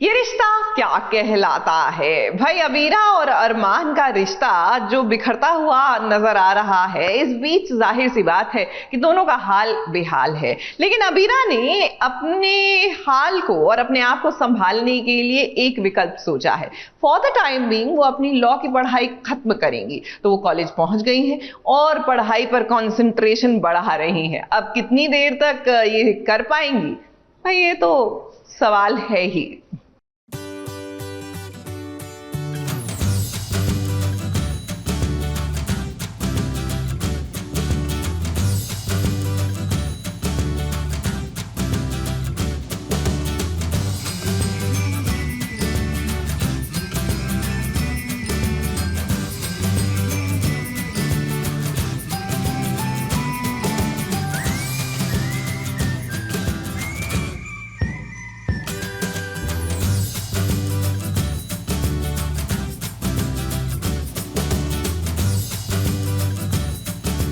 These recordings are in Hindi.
ये रिश्ता क्या कहलाता है भाई। अबीरा और अरमान का रिश्ता जो बिखरता हुआ नजर आ रहा है, इस बीच जाहिर सी बात है कि दोनों का हाल बेहाल है। लेकिन अबीरा ने अपने हाल को और अपने आप को संभालने के लिए एक विकल्प सोचा है। फॉर द टाइम बीइंग वो अपनी लॉ की पढ़ाई खत्म करेंगी, तो वो कॉलेज पहुंच गई हैं और पढ़ाई पर कंसंट्रेशन बढ़ा रही हैं। अब कितनी देर तक ये कर पाएंगी भाई, ये तो सवाल है ही।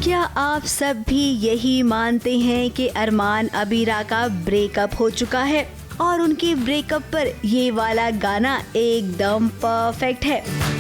क्या आप सब भी यही मानते हैं कि अरमान अबीरा का ब्रेकअप हो चुका है और उनके ब्रेकअप पर ये वाला गाना एकदम परफेक्ट है।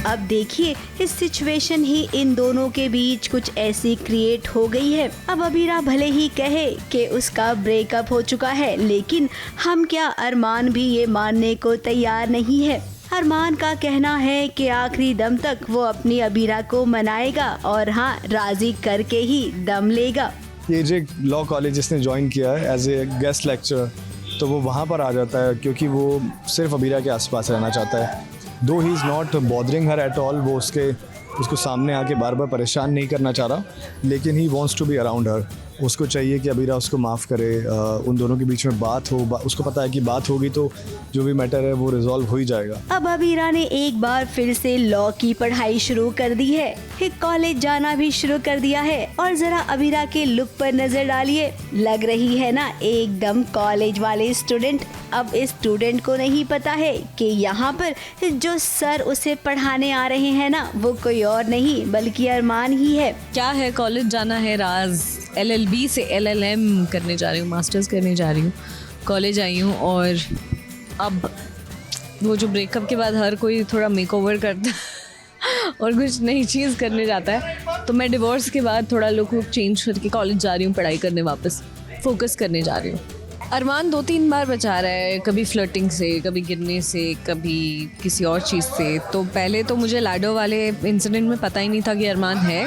अब देखिए, इस सिचुएशन ही इन दोनों के बीच कुछ ऐसी क्रिएट हो गई है। अब अबीरा भले ही कहे कि उसका ब्रेकअप हो चुका है, लेकिन हम क्या अरमान भी ये मानने को तैयार नहीं है। अरमान का कहना है कि आखिरी दम तक वो अपनी अबीरा को मनाएगा और हाँ, राजी करके ही दम लेगा। ये जो लॉ कॉलेज जिसने ज्वाइन किया है एज ए गेस्ट लेक्चर, तो वो वहाँ पर आ जाता है क्योंकि वो सिर्फ अबीरा के आसपास रहना चाहता है। दो he is not bothering her at all, वो उसको सामने आके बार बार परेशान नहीं करना चाह रहा, लेकिन he wants to be around her. उसको चाहिए कि अबीरा उसको माफ़ करे, उन दोनों के बीच में बात हो। उसको पता है कि बात होगी तो जो भी मैटर है वो रिजॉल्व हो ही जाएगा। अब अबीरा ने एक बार फिर से लॉ की पढ़ाई शुरू कर दी है, फिर कॉलेज जाना भी शुरू कर दिया है। और जरा अबीरा के लुक पर नजर डालिए, लग रही है ना एकदम कॉलेज वाले स्टूडेंट। अब इस स्टूडेंट को नहीं पता है कि यहाँ पर जो सर उसे पढ़ाने आ रहे हैं ना, वो कोई और नहीं बल्कि अरमान ही है। क्या है, कॉलेज जाना है राज। LLB से LLM करने जा रही हूँ, मास्टर्स करने जा रही हूँ। कॉलेज आई हूँ और अब वो जो ब्रेकअप के बाद हर कोई थोड़ा मेकओवर करता है और कुछ नई चीज़ करने जाता है, तो मैं डिवोर्स के बाद थोड़ा लुक चेंज करके कॉलेज जा रही हूँ, पढ़ाई करने वापस फोकस करने जा रही हूँ। अरमान 2-3 बार बचा रहा है, कभी फ्लर्टिंग से, कभी गिरने से, कभी किसी और चीज़ से। तो पहले तो मुझे लाडो वाले इंसिडेंट में पता ही नहीं था कि अरमान है,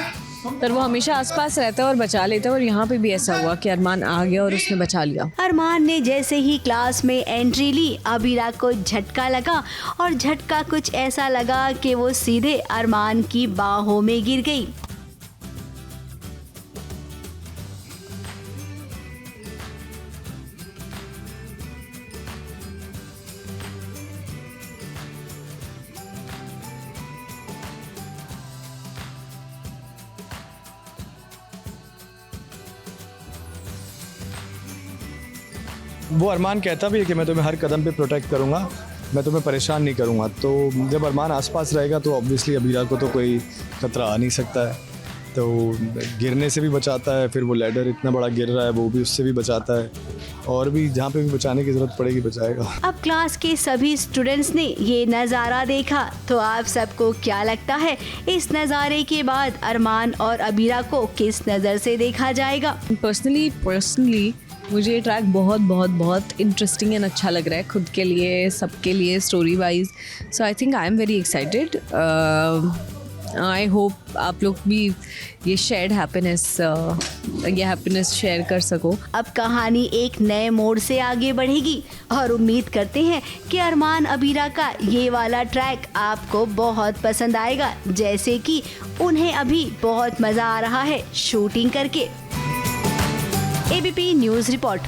पर वो हमेशा आसपास रहता है और बचा लेता है। और यहाँ पे भी ऐसा हुआ कि अरमान आ गया और उसने बचा लिया। अरमान ने जैसे ही क्लास में एंट्री ली, अबीरा को झटका लगा और झटका कुछ ऐसा लगा कि वो सीधे अरमान की बाहों में गिर गई। वो अरमान कहता भी है कि मैं तुम्हें हर कदम पे प्रोटेक्ट करूँगा, मैं तुम्हें परेशान नहीं करूँगा। तो जब अरमान आसपास रहेगा तो ऑब्वियसली अबीरा को तो कोई खतरा आ नहीं सकता है, तो गिरने से भी बचाता है। फिर वो लैडर इतना बड़ा गिर रहा है, वो भी उससे भी बचाता है, और भी जहाँ पे भी बचाने की ज़रूरत पड़ेगी बचाएगा। अब क्लास के सभी स्टूडेंट्स ने ये नज़ारा देखा, तो आप सबको क्या लगता है इस नज़ारे के बाद अरमान और अबीरा को किस नज़र से देखा जाएगा? पर्सनली मुझे ये ट्रैक बहुत इंटरेस्टिंग एंड अच्छा लग रहा है, खुद के लिए, सबके लिए, story wise. So I think I am very excited. I hope आप लोग भी ये शेयर्ड हैप्पीनेस शेयर कर सको। अब कहानी एक नए मोड़ से आगे बढ़ेगी और उम्मीद करते हैं कि अरमान अबीरा का ये वाला ट्रैक आपको बहुत पसंद आएगा, जैसे कि उन्हें अभी बहुत मज़ा आ रहा है शूटिंग करके। ABP news report.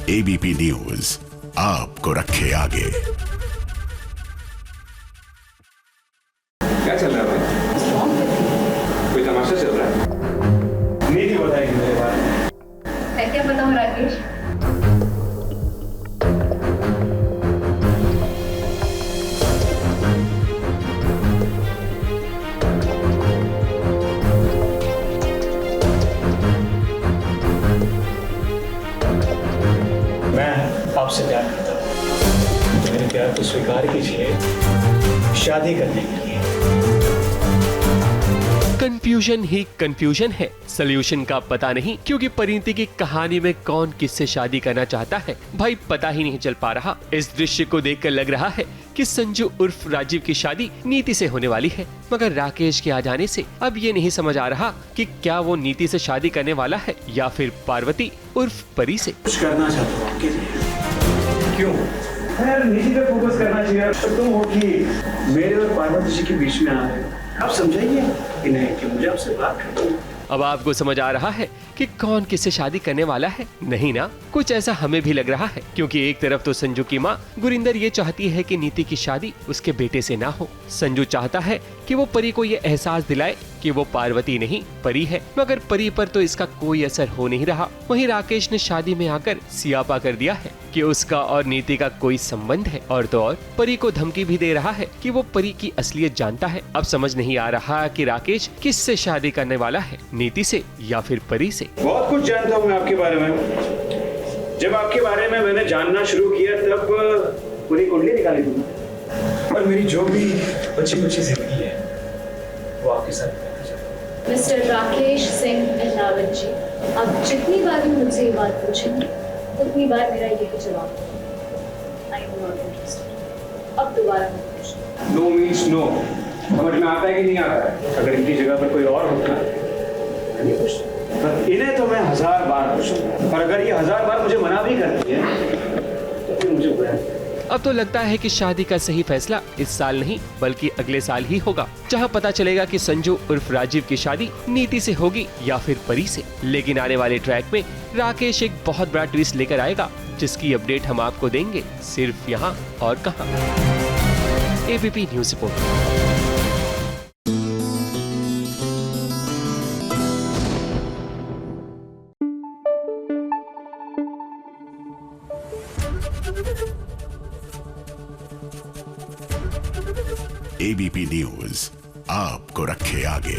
ABP news आपको रखे आगे। क्या चल रहा है भाई? कोई तमाशा चल रहा है? नीति बताएगी मेरे बारे में। है क्या पता हो राकेश? मैं आपसे प्यार करता हूँ, मेरे प्यार को स्वीकार कीजिए शादी करने के लिए। कंफ्यूजन ही कंफ्यूजन है, सोल्यूशन का पता नहीं, क्योंकि परिणीति की कहानी में कौन किससे शादी करना चाहता है भाई पता ही नहीं चल पा रहा। इस दृश्य को देखकर लग रहा है कि संजू उर्फ राजीव की शादी नीति से होने वाली है, मगर राकेश के आ जाने से अब ये नहीं समझ आ रहा कि क्या वो नीति से शादी करने वाला है या फिर पार्वती उर्फ परी से। कुछ करना चाहता हूँ आपके लिए। क्यों? यार नीति पे फोकस करना चाहिए। तो तुम हो कि मेरे और पार्वती जी के बीच में आ रहे हो, आप समझाइए कि नहीं कि मुझे आपसे बात करनी है। अब आपको समझ आ रहा है कि कौन किससे शादी करने वाला है? नहीं ना, कुछ ऐसा हमें भी लग रहा है, क्योंकि एक तरफ तो संजू की माँ गुरिंदर ये चाहती है कि नीति की शादी उसके बेटे से ना हो। संजू चाहता है कि वो परी को ये एहसास दिलाए कि वो पार्वती नहीं परी है, मगर परी पर तो इसका कोई असर हो नहीं रहा। वहीं राकेश ने शादी में आकर सियापा कर दिया है कि उसका और नीति का कोई संबंध है, और तो और परी को धमकी भी दे रहा है कि वो परी की असलियत जानता है। अब समझ नहीं आ रहा कि राकेश किससे शादी करने वाला है, नीति से या फिर परी से। बहुत कुछ जानता हूँ मैं आपके बारे में। जब आपके बारे में मैंने जानना शुरू किया तब पूरी कुंडली निकाली थी, और मेरी जो भी बची कुची जिंदगी है वो आपके साथ करना चाहता हूँ। मिस्टर राकेश सिंह अहलावत जी, आप जितनी बार भी मुझसे ये बात पूछेंगे उतनी बार मेरा यही जवाब है, आई एम नॉट इंटरेस्टेड। अब दोबारा मत पूछना। No means no. समझ में आता है कि नहीं आता है? अगर इनकी जगह पर कोई और होता तो नहीं पूछता, पर इन्हें तो मैं 1000 बार पूछूंगा, और अगर ये 1000 बार मुझे मना भी करती है तो फिर मुझे बुरा है। अब तो लगता है कि शादी का सही फैसला इस साल नहीं बल्कि अगले साल ही होगा, जहां पता चलेगा कि संजू उर्फ राजीव की शादी नीति से होगी या फिर परी से। लेकिन आने वाले ट्रैक में राकेश एक बहुत बड़ा ट्विस्ट लेकर आएगा, जिसकी अपडेट हम आपको देंगे सिर्फ यहाँ और कहां। ABP news report. ABP news आपको रखे आगे।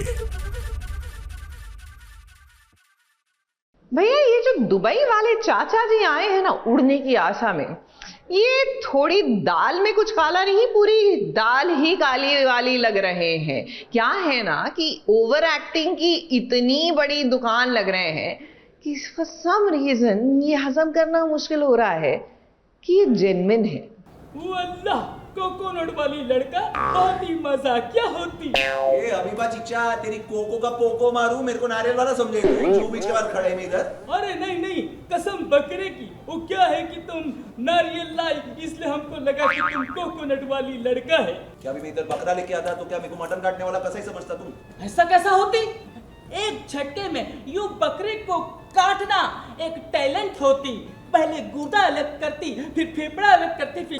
भैया ये जो दुबई वाले चाचा जी आए हैं ना उड़ने की आशा में, ये थोड़ी दाल में कुछ काला नहीं, पूरी दाल ही काली वाली लग रहे हैं। क्या है ना कि ओवर एक्टिंग की इतनी बड़ी दुकान लग रहे हैं कि फॉर सम रीजन ये हजम करना मुश्किल हो रहा है कि ये जेन्युइन है। अल्लाह, कोकोनट वाली लड़का बहुत ही मजाकिया होती। ए अभिपा चिच्चा, तेरी कोको का पोको मारू, मेरे को नारियल वाला समझेगी जो बीच के बाद खड़े में इधर। अरे नहीं नहीं, कसम बकरे की। वो क्या है कि तुम नारियल लाई, इसलिए हमको लगा कि तुम कोकोनट वाली लड़का है। क्या अभी मैं इधर बकरा लेके आता तो क्या मेरे को मटन काटने वाला कैसा ही समझता तुम? ऐसा कैसा होती? एक झटके में यूं बकरे को काटना एक टैलेंट होती। पहले गुर्दा अलग करती, फिर फेफड़ा अलग करती, फिर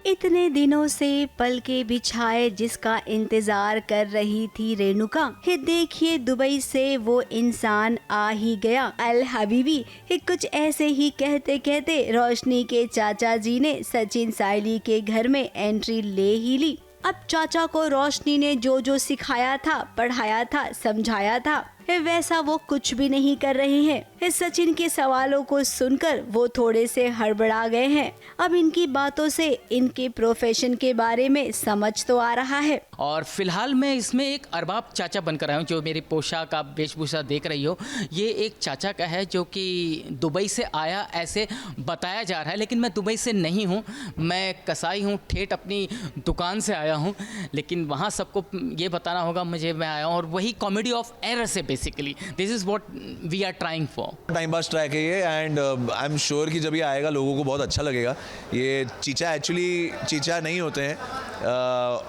इतने दिनों से पल के बिछाए जिसका इंतजार कर रही थी रेणुका, ये देखिए दुबई से वो इंसान आ ही गया। अल हबीबी। कुछ ऐसे ही कहते कहते रोशनी के चाचा जी ने सचिन साइली के घर में एंट्री ले ही ली। अब चाचा को रोशनी ने जो जो सिखाया था, पढ़ाया था, समझाया था, वैसा वो कुछ भी नहीं कर रहे हैं। सचिन के सवालों को सुनकर वो थोड़े से हड़बड़ा गए हैं। अब इनकी बातों से इनके प्रोफेशन के बारे में समझ तो आ रहा है। और फिलहाल मैं इसमें एक अरबाब चाचा बनकर आया हूँ। जो मेरी पोशाक आप वेशभूषा देख रही हो, ये एक चाचा का है जो कि दुबई से आया ऐसे बताया जा रहा है, लेकिन मैं दुबई से नहीं हूँ। मैं कसाई हूँ, ठेठ अपनी दुकान से आया हूँ, लेकिन वहाँ सबको ये बताना होगा मुझे मैं आया हूँ। और वही कॉमेडी ऑफ एरर से basically this is what we are trying for. Time pass track है ये, एंड आई एम श्योर कि जब ये आएगा लोगों को बहुत अच्छा लगेगा। ये चीचा एक्चुअली चीचा नहीं होते हैं,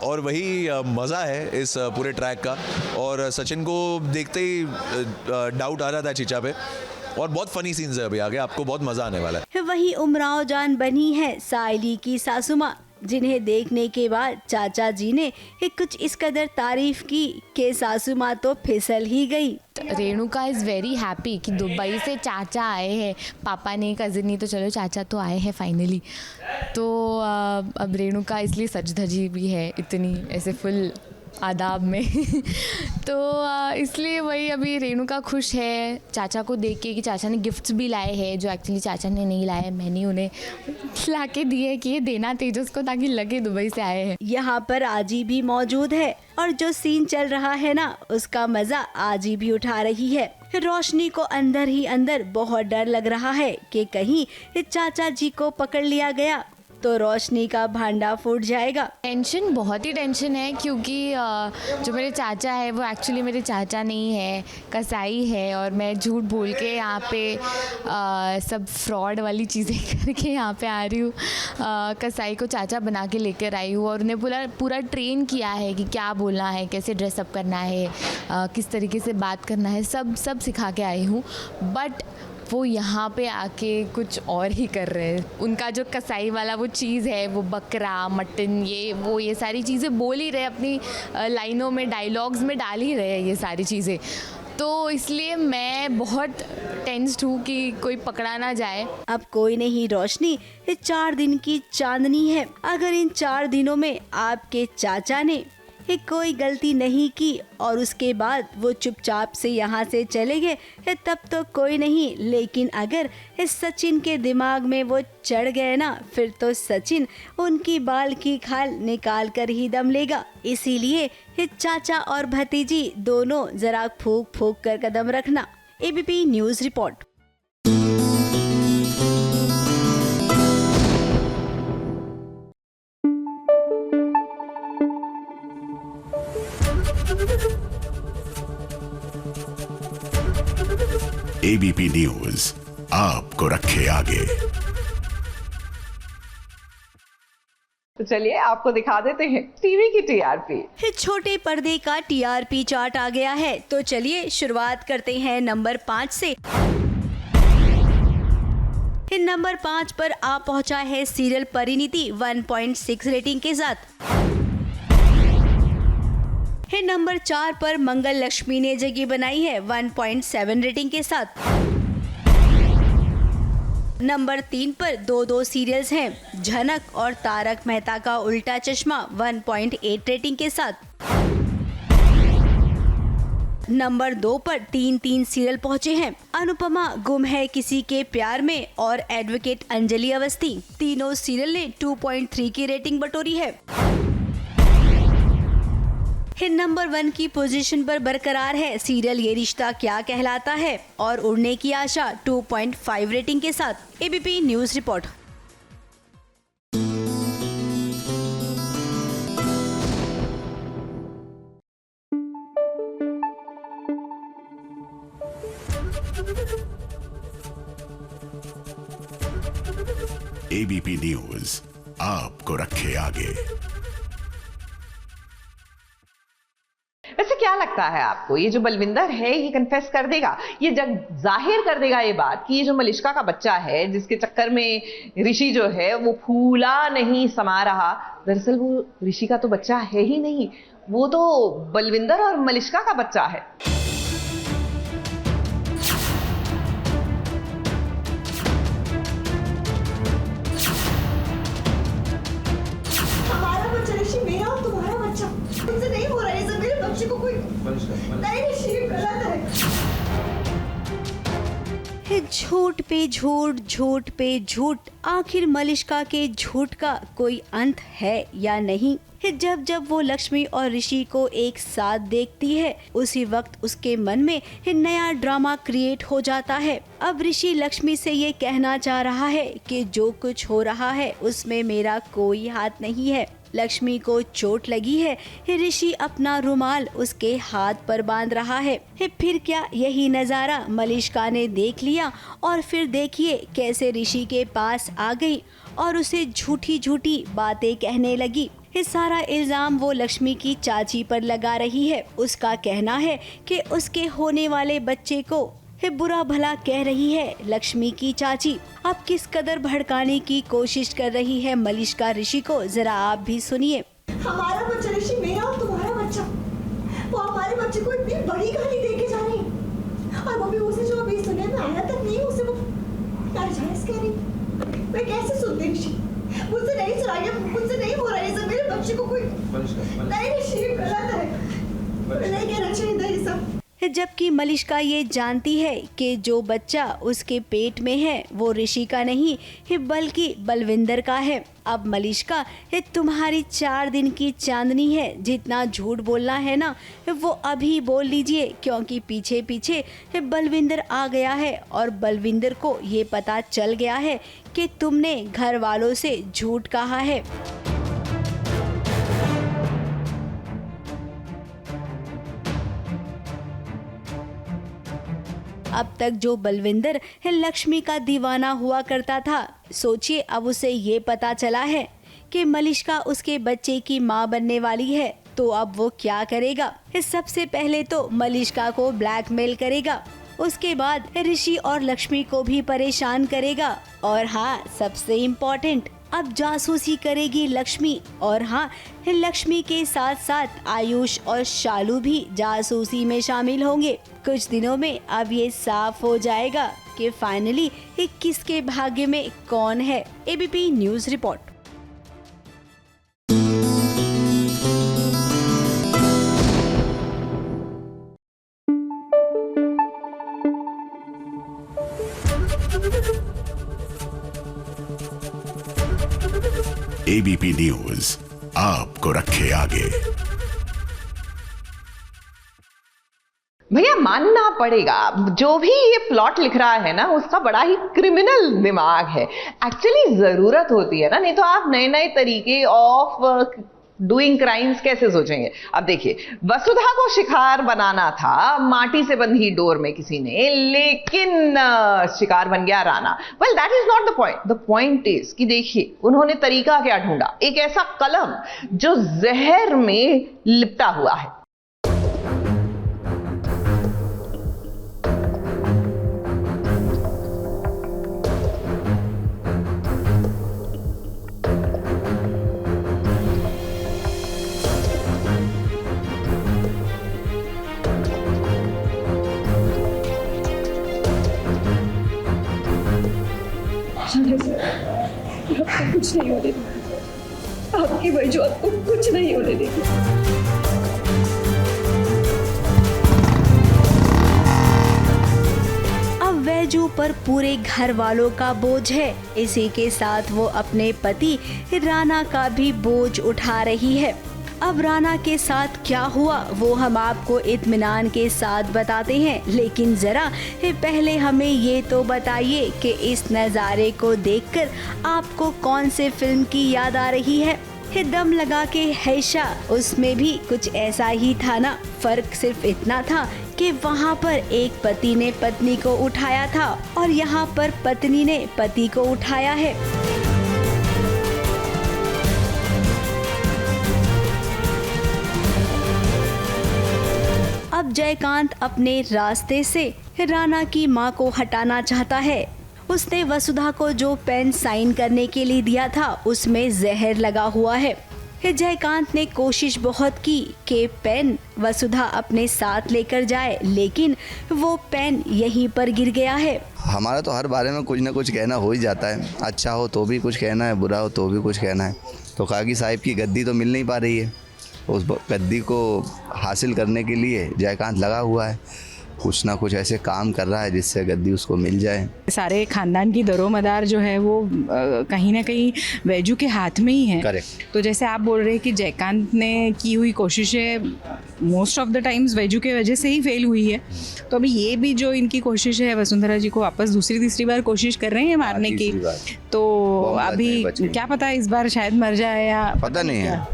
और वही मज़ा है इस पूरे ट्रैक का। और सचिन को देखते ही डाउट आ रहा था चीचा पे, और बहुत फनी सीन्स है अभी आगे, आपको बहुत मजा आने वाला है। वहीं उमराव जान बनी है साइली की सासू माँ, जिन्हें देखने के बाद चाचा जी ने कुछ इस कदर तारीफ की कि सासू माँ तो फिसल ही गई। रेणुका इज़ वेरी हैप्पी कि दुबई से चाचा आए हैं, पापा नहीं कज़िन नहीं तो चलो चाचा तो आए हैं फाइनली। तो अब रेणुका इसलिए सज धजी भी है इतनी ऐसे फुल आदाब में तो इसलिए वही अभी रेणुका खुश है चाचा को देख के कि चाचा ने गिफ्ट्स भी लाए हैं जो एक्चुअली चाचा ने नहीं लाए, मैंने उन्हें ला के दिए कि ये देना तेजस को ताकि लगे दुबई से आए हैं। यहाँ पर आजी भी मौजूद है और जो सीन चल रहा है ना उसका मजा आजी भी उठा रही है। रोशनी को अंदर ही अंदर बहुत डर लग रहा है कि कहीं चाचा जी को पकड़ लिया गया तो रोशनी का भांडा फूट जाएगा। टेंशन, बहुत ही टेंशन है क्योंकि जो मेरे चाचा है वो एक्चुअली मेरे चाचा नहीं है, कसाई है और मैं झूठ बोल के यहाँ पे सब फ्रॉड वाली चीज़ें करके यहाँ पे आ रही हूँ। कसाई को चाचा बना के लेकर आई हूँ और उन्हें पूरा ट्रेन किया है कि क्या बोलना है, कैसे ड्रेसअप करना है, किस तरीके से बात करना है, सब सिखा के आई हूँ। बट वो यहाँ पे आके कुछ और ही कर रहे हैं। उनका जो कसाई वाला वो चीज़ है, वो बकरा मटन ये सारी चीज़ें बोल ही रहे, अपनी लाइनों में डायलॉग्स में डाल ही रहे हैं ये सारी चीज़ें। तो इसलिए मैं बहुत टेंस्ड हूँ कि कोई पकड़ा ना जाए। अब कोई नहीं रोशनी, ये 4 दिन की चांदनी है। अगर इन 4 दिनों में आपके चाचा ने कोई गलती नहीं की और उसके बाद वो चुपचाप से यहाँ से चले गए तब तो कोई नहीं, लेकिन अगर इस सचिन के दिमाग में वो चढ़ गए ना फिर तो सचिन उनकी बाल की खाल निकाल कर ही दम लेगा। इसीलिए चाचा और भतीजी दोनों जरा फूंक फूंक कर कदम रखना। ABP news report. ABP news आपको रखे आगे। तो चलिए आपको दिखा देते हैं टीवी की टीआरपी। छोटे पर्दे का टीआरपी चार्ट आ गया है तो चलिए शुरुआत करते हैं नंबर 5 से। नंबर 5 पर आ पहुंचा है सीरियल परिणीति 1.6 रेटिंग के साथ। नंबर 4 पर मंगल लक्ष्मी ने जगह बनाई है 1.7 रेटिंग के साथ। नंबर 3 पर दो सीरियल्स हैं, झनक और तारक मेहता का उल्टा चश्मा 1.8 रेटिंग के साथ। नंबर 2 पर 3 सीरियल पहुंचे हैं, अनुपमा गुम है किसी के प्यार में और एडवोकेट अंजलि अवस्थी। तीनों सीरियल ने 2.3 की रेटिंग बटोरी है। नंबर 1 की पोजीशन पर बरकरार है सीरियल ये रिश्ता क्या कहलाता है और उड़ने की आशा 2.5 रेटिंग के साथ। ABP news report. ABP news आपको रखे आगे। वैसे क्या लगता है आपको, ये जो बलविंदर है ये कन्फेस कर देगा, ये जग जाहिर कर देगा ये बात कि ये जो मलिष्का का बच्चा है जिसके चक्कर में ऋषि जो है वो फूला नहीं समा रहा, दरअसल वो ऋषि का तो बच्चा है ही नहीं, वो तो बलविंदर और मलिष्का का बच्चा है। हमारा बच्चा ऋषि मेरा और तुम्हारा बच्चा, तुमसे नहीं हो रहा है, मेरे बच्चे को कोई नहीं, ऋषि ये गलत है। झूठ पे झूठ, झूठ पे झूठ, आखिर मलिष्का के झूठ का कोई अंत है या नहीं? जब वो लक्ष्मी और ऋषि को एक साथ देखती है उसी वक्त उसके मन में नया ड्रामा क्रिएट हो जाता है। अब ऋषि लक्ष्मी से ये कहना चाह रहा है कि जो कुछ हो रहा है उसमें मेरा कोई हाथ नहीं है। लक्ष्मी को चोट लगी है, ऋषि अपना रुमाल उसके हाथ पर बांध रहा है। फिर क्या यही नज़ारा मलिष्का ने देख लिया और फिर देखिए कैसे ऋषि के पास आ गई और उसे झूठी झूठी बातें कहने लगी। सारा इल्जाम वो लक्ष्मी की चाची पर लगा रही है। उसका कहना है कि उसके होने वाले बच्चे को बुरा भला कह रही है लक्ष्मी की चाची। अब किस कदर भड़काने की कोशिश कर रही है मलिष्का ऋषि को, जरा आप भी सुनिए। हमारा बच्चा ऋषि, मेरा और तुम्हारा बच्चा, वो हमारे बच्चे को इतनी बड़ी कहानी दे के जा रही है, और वो भी उसे जो अभी सुने में आया तक नहीं, उसे वो नाजायज कह रही। मैं कैसे सुनती ऋषि? मुझसे नहीं सुनाइए, मुझसे नहीं हो रहा है सब, मेरे बच्चे को कोई नहीं, ऋषि गलत है, नहीं कहना चाहिए था ये सब। जबकि मलिष्का ये जानती है कि जो बच्चा उसके पेट में है वो ऋषि का नहीं बल्कि बलविंदर का है। अब मलिष्का, तुम्हारी 4 दिन की चांदनी है, जितना झूठ बोलना है ना वो अभी बोल लीजिए, क्योंकि पीछे पीछे बलविंदर आ गया है और बलविंदर को ये पता चल गया है कि तुमने घर वालों से झूठ कहा है। अब तक जो बलविंदर लक्ष्मी का दीवाना हुआ करता था, सोचिए अब उसे ये पता चला है कि मलिष्का उसके बच्चे की माँ बनने वाली है, तो अब वो क्या करेगा? सबसे पहले तो मलिष्का को ब्लैकमेल करेगा, उसके बाद ऋषि और लक्ष्मी को भी परेशान करेगा, और हाँ सबसे इम्पोर्टेंट, अब जासूसी करेगी लक्ष्मी, और हाँ लक्ष्मी के साथ साथ आयुष और शालू भी जासूसी में शामिल होंगे। कुछ दिनों में अब ये साफ हो जाएगा कि फाइनली किसके भाग्य में कौन है। ABP news report. ABP news आपको रखे आगे। भैया मानना पड़ेगा, जो भी ये प्लॉट लिख रहा है ना उसका बड़ा ही क्रिमिनल दिमाग है। एक्चुअली जरूरत होती है ना, नहीं तो आप नए नए तरीके ऑफ डूइंग क्राइम्स कैसे सोचेंगे। अब देखिए, वसुधा को शिकार बनाना था माटी से बंधी डोर में किसी ने, लेकिन शिकार बन गया Rana. Well that is not the point. The point is कि देखिए उन्होंने तरीका क्या ढूंढा, एक ऐसा कलम जो जहर में लिपटा हुआ है। आपको कुछ नहीं होने देगी, आपकी वजह आपको कुछ नहीं होने देगी। अब वैजू पर पूरे घर वालों का बोझ है, इसी के साथ वो अपने पति राणा का भी बोझ उठा रही है। अब राणा के साथ क्या हुआ वो हम आपको इत्मीनान के साथ बताते हैं, लेकिन जरा पहले हमें ये तो बताइए कि इस नज़ारे को देखकर आपको कौन से फिल्म की याद आ रही है? दम लगा के हैशा, उसमें भी कुछ ऐसा ही था ना, फर्क सिर्फ इतना था कि वहाँ पर एक पति ने पत्नी को उठाया था और यहाँ पर पत्नी ने पति को उठाया है। अब जयकांत अपने रास्ते से राणा की मां को हटाना चाहता है। उसने वसुधा को जो पेन साइन करने के लिए दिया था उसमें जहर लगा हुआ है। जयकांत ने कोशिश बहुत की कि पेन वसुधा अपने साथ लेकर जाए, लेकिन वो पेन यहीं पर गिर गया है। हमारा तो हर बारे में कुछ ना कुछ कहना हो ही जाता है, अच्छा हो तो भी कुछ कहना है, बुरा हो तो भी कुछ कहना है। तो कागी साहिब की गद्दी तो मिल नहीं पा रही है, उस गद्दी को हासिल करने के लिए जयकांत लगा हुआ है, कुछ ना कुछ ऐसे काम कर रहा है जिससे गद्दी उसको मिल जाए। सारे खानदान की दरोमदार जो है वो कहीं ना कहीं वैजू के हाथ में ही है। करेक्ट। तो जैसे आप बोल रहे हैं कि जयकांत ने की हुई कोशिशें मोस्ट ऑफ द टाइम्स वैजू के वजह से ही फेल हुई है, तो अभी ये भी जो इनकी कोशिश है वसुंधरा जी को वापस दूसरी तीसरी बार कोशिश कर रहे हैं मारने की, तो अभी क्या पता इस बार शायद मर जाए या पता नहीं है,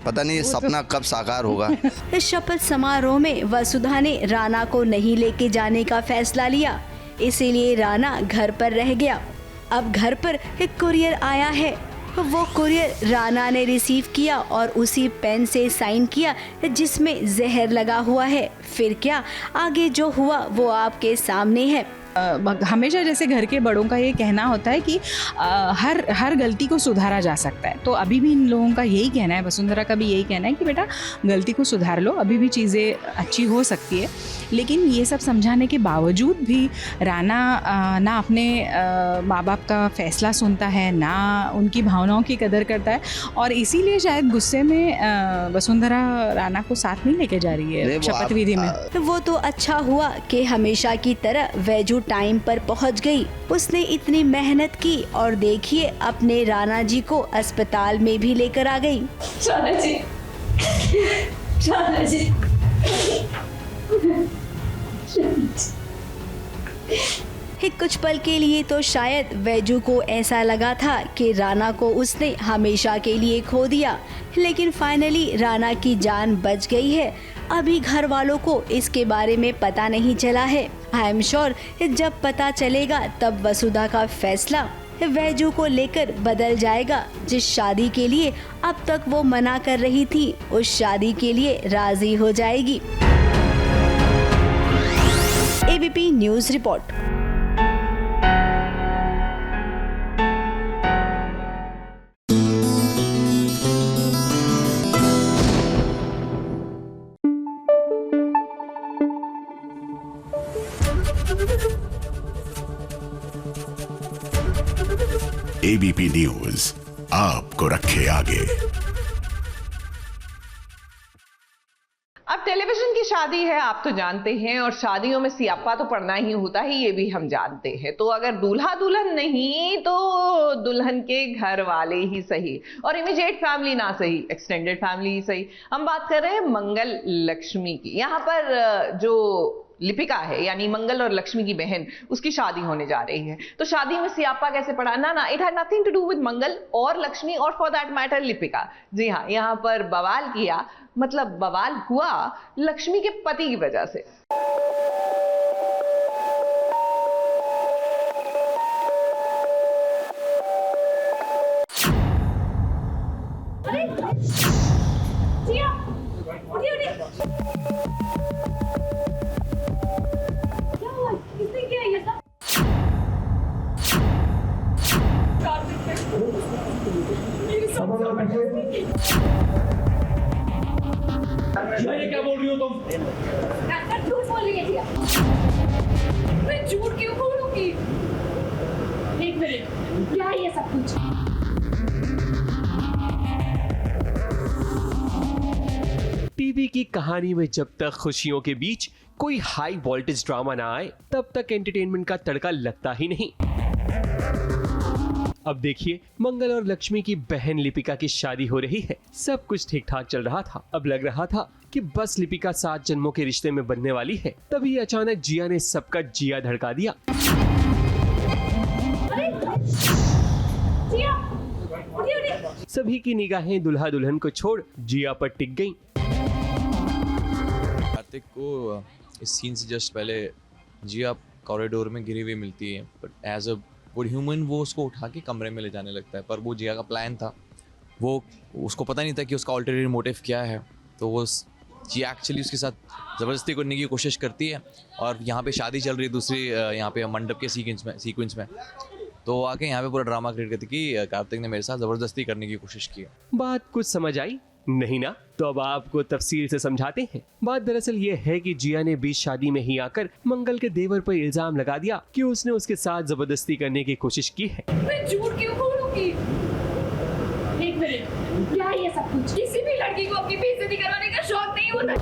पता नहीं ये सपना कब साकार होगा। इस शपथ समारोह में वसुधा ने राणा को नहीं लेके जाने का फैसला लिया, इसीलिए राणा घर पर रह गया। अब घर पर एक कुरियर आया है वो कुरियर राना ने रिसीव किया और उसी पेन से साइन किया जिसमें जहर लगा हुआ है। फिर क्या आगे जो हुआ वो आपके सामने है। हमेशा जैसे घर के बड़ों का ये कहना होता है कि हर गलती को सुधारा जा सकता है, तो अभी भी इन लोगों का यही कहना है, वसुंधरा का भी यही कहना है कि बेटा गलती को सुधार लो, अभी भी चीज़ें अच्छी हो सकती है। लेकिन ये सब समझाने के बावजूद भी राना ना अपने माँ बाप का फैसला सुनता है, ना उनकी भावनाओं की कदर करता है, और इसीलिए शायद गुस्से में वसुंधरा राना को साथ नहीं लेके जा रही है शपथ विधि में। वो तो अच्छा हुआ कि हमेशा की तरह वैजू टाइम पर पहुंच गई। उसने इतनी मेहनत की और देखिए अपने राना जी को अस्पताल में भी लेकर आ गई। राना जी, राना जी। कुछ पल के लिए तो शायद वैजू को ऐसा लगा था कि राना को उसने हमेशा के लिए खो दिया, लेकिन फाइनली राना की जान बच गई है। अभी घर वालों को इसके बारे में पता नहीं चला है। आई एम श्योर जब पता चलेगा तब वसुधा का फैसला वैजू को लेकर बदल जाएगा। जिस शादी के लिए अब तक वो मना कर रही थी, उस शादी के लिए राजी हो जाएगी। ABP news report. ABP news आपको रखे आगे। अब टेलीविजन की शादी है, आप तो जानते हैं, और शादियों में सियापा तो पड़ना ही होता है, ये भी हम जानते हैं। तो अगर दूल्हा दुल्हन नहीं तो दुल्हन के घर वाले ही सही, और इमीडिएट फैमिली ना सही, एक्सटेंडेड फैमिली ही सही। हम बात कर रहे हैं मंगल लक्ष्मी की। यहाँ पर जो लिपिका है यानी मंगल और लक्ष्मी की बहन, उसकी शादी होने जा रही है। तो शादी में सियापा कैसे पड़ा? ना, it had nothing to do with Mangal और लक्ष्मी और फॉर दैट मैटर लिपिका। जी हाँ, यहाँ पर बवाल किया, मतलब बवाल हुआ लक्ष्मी के पति की वजह से। ये क्या बोल रही हो तुम? झूठ बोल रही है। मैं झूठ क्यों बोलूंगी? एक मिनट, क्या है ये सब कुछ? टीवी की कहानी में जब तक खुशियों के बीच कोई हाई वोल्टेज ड्रामा ना आए, तब तक एंटरटेनमेंट का तड़का लगता ही नहीं। अब देखिए, मंगल और लक्ष्मी की बहन लिपिका की शादी हो रही है। सब कुछ ठीक ठाक चल रहा था। अब लग रहा था कि बस लिपिका 7 जन्मों के रिश्ते में बनने वाली है। तभी अचानक जिया ने सबका जिया धड़का दिया। सभी की निगाहें दुल्हा दुल्हन को छोड़ जिया पर टिक गईं। कार्तिक को इस सीन से जस्ट पहले जिया कॉरिडोर में गिरी हुई मिलती है, but as a good human वो उसको उठा के कमरे में ले जाने लगता है। पर वो जिया का प्लान था, वो उसको पता नहीं था कि उसका अल्टरनेट मोटिव क्या है। तो वो जिया एक्चुअली उसके साथ ज़बरदस्ती करने की कोशिश करती है, और यहाँ पे शादी चल रही है दूसरी, यहाँ पे मंडप के सीक्वेंस में तो आके यहाँ पे पूरा ड्रामा क्रिएट करती कि कार्तिक ने मेरे साथ ज़बरदस्ती करने की कोशिश की। बात कुछ समझ आई नहीं ना? तो अब आपको तफसील से समझाते हैं। बात दरअसल ये है कि जिया ने बीच शादी में ही आकर मंगल के देवर पर इल्जाम लगा दिया कि उसने उसके साथ जबरदस्ती करने की कोशिश की है। मैं झूठ क्यों बोलूंगी? एक मिनट, क्या है ये सब कुछ? किसी भी लड़की को अपनी बेइज्जती करवाने का शौक नहीं होता।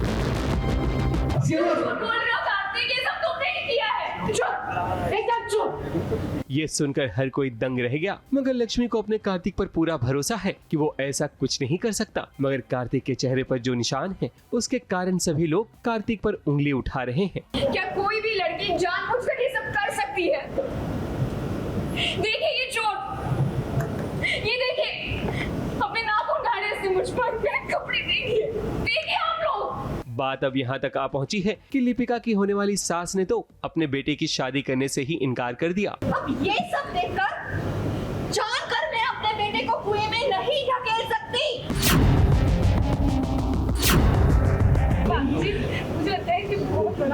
झूठ बोल रहे हो कार्तिक, ये सब तुमने ही किया है। चुप, एकदम चुप। ये सुनकर हर कोई दंग रह गया, मगर लक्ष्मी को अपने कार्तिक पर पूरा भरोसा है कि वो ऐसा कुछ नहीं कर सकता। मगर कार्तिक के चेहरे पर जो निशान है, उसके कारण सभी लोग कार्तिक पर उंगली उठा रहे हैं। क्या कोई भी लड़की जानबूझकर ये सब कर सकती है? देखिए ये चोट, ये देखिए अपने नाखून गाड़े से मुझ पर, मेरे कपड़े देखिए आप लोग। बात अब यहाँ तक आ पहुँची है कि लिपिका की होने वाली सास ने तो अपने बेटे की शादी करने से ही इनकार कर दिया। अब ये सब देखकर जानकर मैं अपने बेटे को कुएं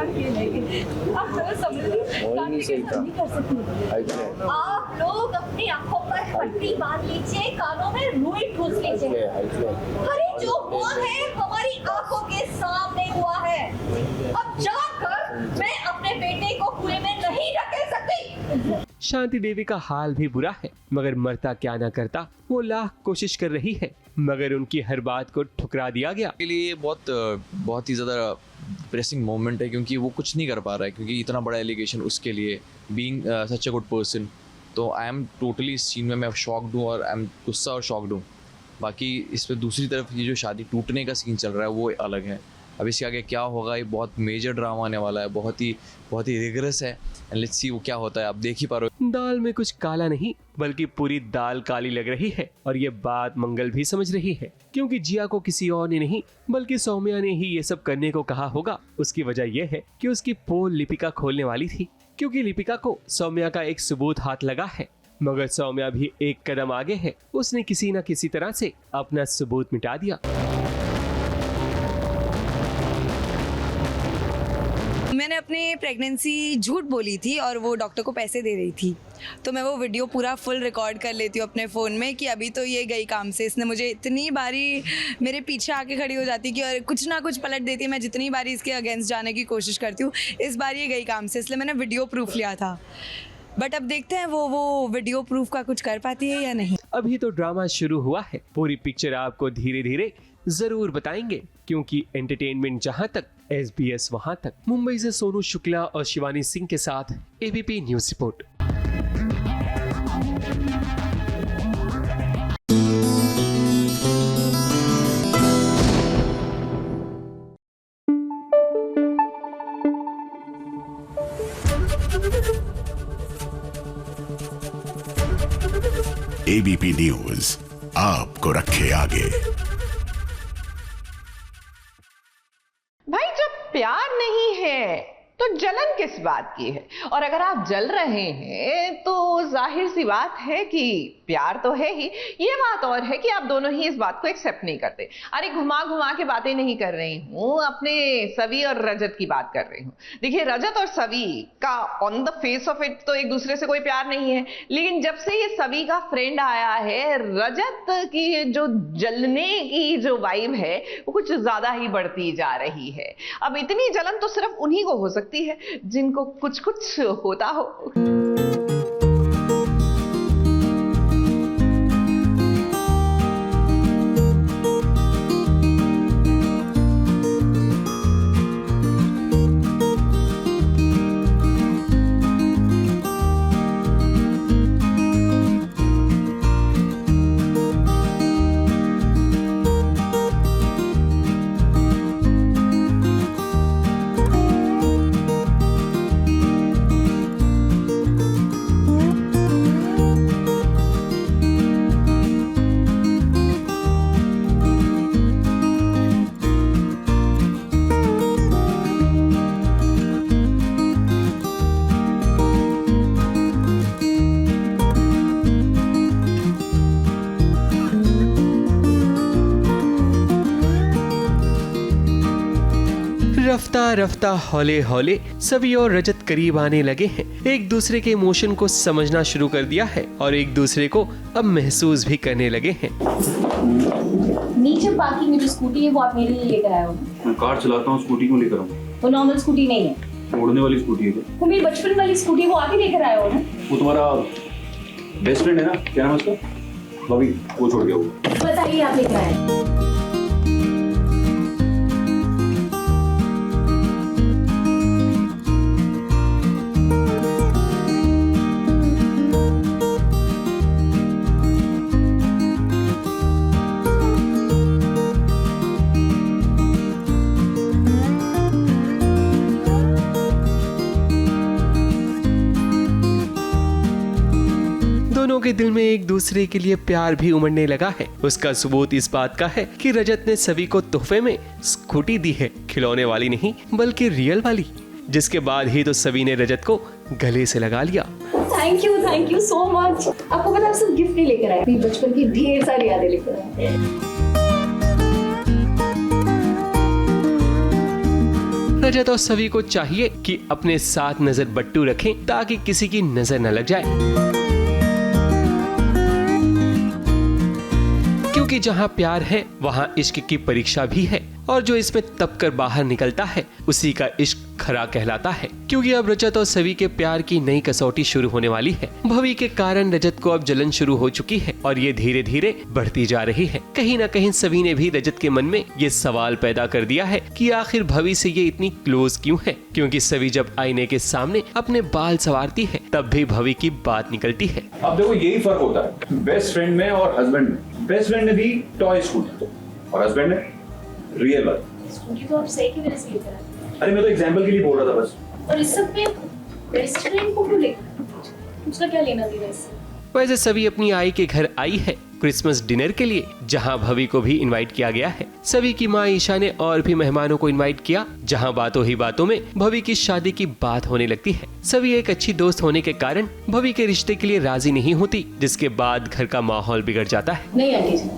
आप तो समझिए नहीं कर सकती। आप लोग अपनी आंखों पर पट्टी बांध लीजिए, कानों में रुई ठूस लीजिए। अरे जो हुआ है हमारी आंखों के सामने हुआ है। अब जाकर मैं अपने बेटे को कुएं में नहीं ढकेल सकती। शांति देवी का हाल भी बुरा है, मगर मरता क्या ना करता, वो लाख कोशिश कर रही है, मगर उनकी हर बात को ठुकरा दिया गया। के लिए बहुत ही ज़्यादा प्रेसिंग मोमेंट है, क्योंकि वो कुछ नहीं कर पा रहा है, क्योंकि इतना बड़ा एलिगेशन उसके लिए, being such a good person. तो आई एम टोटली इस सीन में मैं शॉक्ड हूँ, और आई एम गुस्सा और शॉक्ड हूँ। बाकी इस पर दूसरी तरफ ये जो शादी टूटने का सीन चल रहा है वो अलग है। अब इसके आगे क्या होगा, ये बहुत मेजर ड्रामा आने वाला है, बहुत ही रिगरस है। एंड लेट्स सी वो क्या होता है। आप देख ही पा रहे हो, दाल में कुछ काला नहीं बल्कि पूरी दाल काली लग रही है। और ये बात मंगल भी समझ रही है, क्योंकि जिया को किसी और ने नहीं बल्कि सौम्या ने ही ये सब करने को कहा होगा। उसकी वजह यह है कि उसकी पोल लिपिका खोलने वाली थी, क्योंकि लिपिका को सौम्या का एक सबूत हाथ लगा है। मगर सौम्या भी एक कदम आगे है, उसने किसी न किसी तरह से अपना सबूत मिटा दिया। मैंने अपनी प्रेगनेंसी झूठ बोली थी और वो डॉक्टर को पैसे दे रही थी, तो मैं वो वीडियो पूरा फुल रिकॉर्ड कर लेती हूँ अपने फ़ोन में कि अभी तो ये गई काम से। इसने मुझे इतनी बारी मेरे पीछे आके खड़ी हो जाती कि और कुछ ना कुछ पलट देती है। मैं जितनी बारी इसके अगेंस्ट जाने की कोशिश करती हूँ, इस बार ये गई काम से, इसलिए मैंने वीडियो प्रूफ लिया था। बट अब देखते हैं वो वीडियो प्रूफ का कुछ कर पाती है या नहीं। अभी तो ड्रामा शुरू हुआ है, पूरी पिक्चर आपको धीरे धीरे जरूर बताएंगे, क्योंकि एंटरटेनमेंट जहां तक SBS वहां तक। मुंबई से सोनू शुक्ला और शिवानी सिंह के साथ ABP news report. ABP news आपको रखे आगे। भाई जब प्यार नहीं है तो जलन किस बात की है? और अगर आप जल रहे हैं तो जाहिर सी बात है कि प्यार तो है ही, ये बात और है कि आप दोनों ही इस बात को एक्सेप्ट नहीं करते। अरे घुमा घुमा के बातें नहीं कर रही हूँ, अपने सवी और रजत की बात कर रही हूँ। देखिए, रजत और सवी का on the face of it तो एक दूसरे से कोई प्यार नहीं है, लेकिन जब से ये सवी का फ्रेंड आया है, रजत की जो जलने की जो वाइब है वो कुछ ज्यादा ही बढ़ती जा रही है। अब इतनी जलन तो सिर्फ उन्हीं को हो सकती है जिनको कुछ कुछ होता हो। रफ्ता रफ्ता हौले हौले सभी और रजत करीब आने लगे हैं। एक दूसरे के इमोशन को समझना शुरू कर दिया है और एक दूसरे को अब महसूस भी करने लगे हैं। नीचे पार्किंग में जो स्कूटी है वो आप मेरे लिए लेकर आए हो। मैं कार चलाता हूँ, स्कूटी को लेकर आऊँ। वो नॉर्मल स्कूटी नहीं है, उड़ने वाली स्कूटी है। वो मेरी बचपन वाली स्कूटी, वो आके लेकर आए हो ना। वो तुम्हारा बेस्ट फ्रेंड है ना, क्या नाम है उसका? बॉबी, वो छोड़ गया। वो बताइए आप लेकर आए। दोनों के दिल में एक दूसरे के लिए प्यार भी उमड़ने लगा है। उसका सबूत इस बात का है कि रजत ने सभी को तोहफे में स्कूटी दी है, खिलौने वाली नहीं बल्कि रियल वाली, जिसके बाद ही तो सभी ने रजत को गले से लगा लिया। Thank you so much. आपको पता है, सिर्फ गिफ्ट नहीं लेकर आए, अपनी बचपन की ढेर सारी यादें लेकर आए। रजत और सवी को चाहिए कि अपने साथ नजर बट्टू रखें ताकि किसी की नजर न लग जाए, क्योंकि जहाँ प्यार है वहाँ इश्क की परीक्षा भी है, और जो इसमें तप कर बाहर निकलता है उसी का इश्क खरा कहलाता है। क्योंकि अब रजत और सवी के प्यार की नई कसौटी शुरू होने वाली है। भवी के कारण रजत को अब जलन शुरू हो चुकी है और ये धीरे धीरे बढ़ती जा रही है। कहीं न कहीं सवी ने भी रजत के मन में ये सवाल पैदा कर दिया है कि आखिर भवी से ये इतनी क्लोज क्यों है, क्योंकि सवी जब आईने के सामने अपने बाल संवारती है तब भी भवी की बात निकलती है। अब देखो यही फर्क होता है बेस्ट फ्रेंड में और हस्बैंड में। बेस्ट फ्रेंड ने दी टॉय स्कूटी और हस्बैंड ने रियल वाली स्कूटी। तो आप सही की वजह से लेकर आए। अरे मैं तो एग्जांपल के लिए बोल रहा था बस। और इस सब में बेस्ट फ्रेंड को क्यों लेकर, उसका क्या लेना देना इससे? वैसे सभी अपनी आई के घर आई है क्रिसमस डिनर के लिए, जहां भवी को भी इनवाइट किया गया है। सभी की मां ईशा ने और भी मेहमानों को इनवाइट किया, जहां बातों ही बातों में भवी की शादी की बात होने लगती है। सभी एक अच्छी दोस्त होने के कारण भवी के रिश्ते के लिए राजी नहीं होती, जिसके बाद घर का माहौल बिगड़ जाता है। नहीं आंटी जी,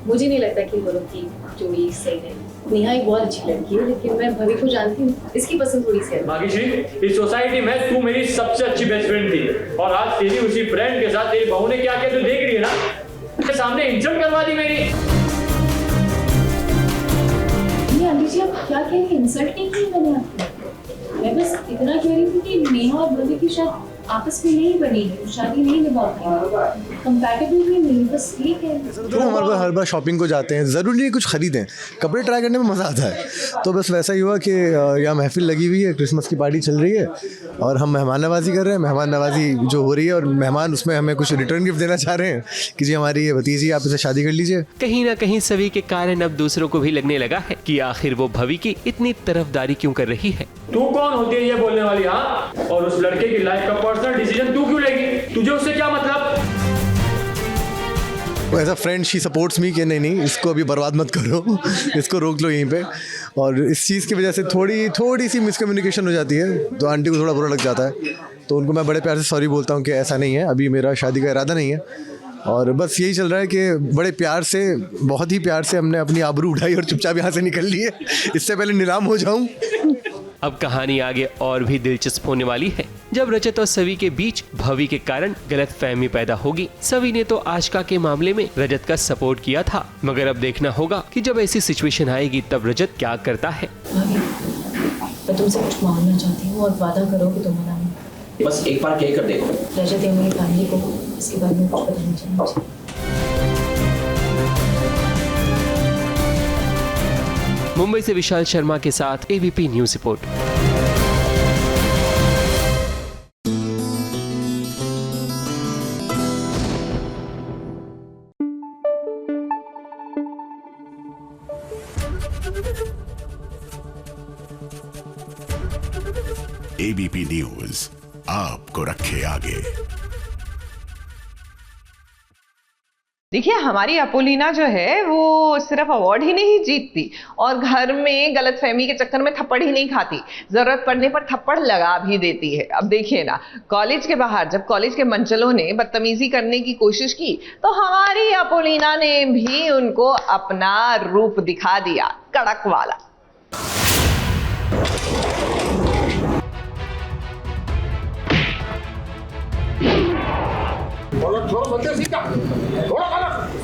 मुझे नहीं लगता कि वो लोग की जोड़ी सही है। नेहा एक बहुत अच्छी लड़की है, लेकिन मैं भवी को जानती हूँ, इसकी पसंद थोड़ी सी है। भाग्यश्री, इस सोसाइटी में तू मेरी सबसे अच्छी बेस्ट फ्रेंड थी, और आज तेरी उसी फ्रेंड के साथ तेरी बहू ने क्या किया तू देख रही है ना, उसके सामने इंसल्ट करवा दी मेरी। ये आंटी जी आप क्या कह रही हैं? इंसल्ट नहीं की मैंने आपको। मैं बस इतना कह रही थी कि नेहा और भवी की शायद आपस में नहीं बनेगी, शादी नहीं निभा पाएंगे, कंपैटिबल भी नहीं, बस ये कह रही हूं। तो हमारे पास हर बार शॉपिंग को जाते हैं, ज़रूरी नहीं कुछ खरीदें, कपड़े ट्राई करने में मज़ा आता है। तो बस वैसा ही हुआ कि यहाँ महफिल लगी हुई है, क्रिसमस की पार्टी चल रही है और हम मेहमान नवाजी कर रहे हैं। मेहमान नवाजी जो हो रही है और मेहमान उसमें हमें कुछ रिटर्न गिफ्ट देना चाह रहे हैं कि जी हमारी ये भतीजी आप इसे शादी कर लीजिए। कहीं ना कहीं सभी के कारण अब दूसरों को भी लगने लगा है कि आखिर वो भवी की इतनी तरफदारी क्यों कर रही है। तू कौन होती है ये बोलने वाली? हाँ, और उस लड़के की लाइफ का पर्सनल डिसीजन तू क्यों लेगी? तुझे उससे क्या मतलब? As a friend she supports me कि नहीं इसको अभी बर्बाद मत करो, इसको रोक लो यहीं पे। और इस चीज़ की वजह से थोड़ी सी मिसकम्युनिकेशन हो जाती है, तो आंटी को थोड़ा बुरा लग जाता है। तो उनको मैं बड़े प्यार से सॉरी बोलता हूँ कि ऐसा नहीं है, अभी मेरा शादी का इरादा नहीं है। और बस यही चल रहा है कि बड़े प्यार से, बहुत ही प्यार से हमने अपनी आबरू उठाई और चुपचाप यहाँ से निकल ली है, इससे पहले नीलाम हो जाऊँ। अब कहानी आगे और भी दिलचस्प होने वाली है, जब रजत और सवी के बीच भवी के कारण गलतफहमी पैदा होगी। सवी ने तो आशिका के मामले में रजत का सपोर्ट किया था, मगर अब देखना होगा कि जब ऐसी सिचुएशन आएगी तब रजत क्या करता है। मैं तुमसे कुछ मांगना चाहती हूँ और वादा करो कि तुम मना नहीं। बस एक बार कह कर देखो। रजत या मेरी फैमिली को इसके बारे में कुछ पता नहीं चलना चाहिए। मुंबई से विशाल शर्मा के साथ ABP news report. ABP news आपको रखे आगे। देखिए हमारी अपोलिना जो है वो सिर्फ अवार्ड ही नहीं जीतती और घर में गलतफहमी के चक्कर में थप्पड़ ही नहीं खाती, जरूरत पड़ने पर थप्पड़ लगा भी देती है। अब देखिए ना, कॉलेज के बाहर जब कॉलेज के मंचलों ने बदतमीजी करने की कोशिश की तो हमारी अपोलिना ने भी उनको अपना रूप दिखा दिया, कड़क वाला।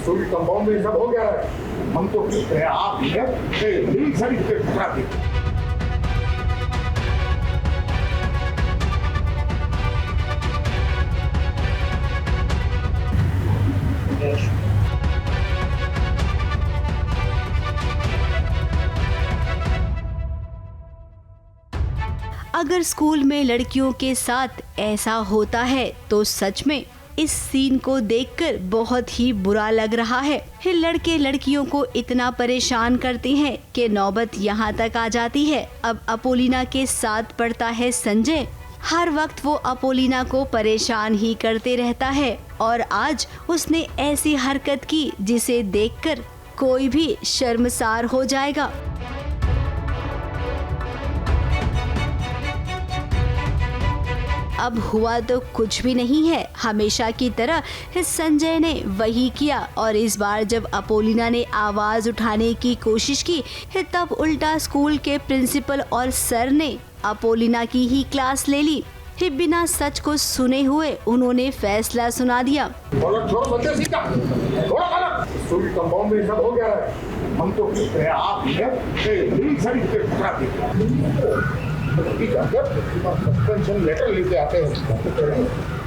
थोड़ा कंपाउंड में सब हो गया है, हम तो आप अगर स्कूल में लड़कियों के साथ ऐसा होता है तो सच में इस सीन को देखकर बहुत ही बुरा लग रहा है। लड़के लड़कियों को इतना परेशान करते हैं कि नौबत यहाँ तक आ जाती है। अब अपोलिना के साथ पड़ता है संजय। हर वक्त वो अपोलिना को परेशान ही करते रहता है और आज उसने ऐसी हरकत की जिसे देखकर कोई भी शर्मसार हो जाएगा। अब हुआ तो कुछ भी नहीं है। हमेशा की तरह संजय ने वही किया और इस बार जब अपोलिना ने आवाज उठाने की कोशिश की तब उल्टा स्कूल के प्रिंसिपल और सर ने अपोलिना की ही क्लास ले ली। बिना सच को सुने हुए उन्होंने फैसला सुना दिया। कंपाउंड में सब हो गया है, हम तो आप लेटर लेके आते हैं।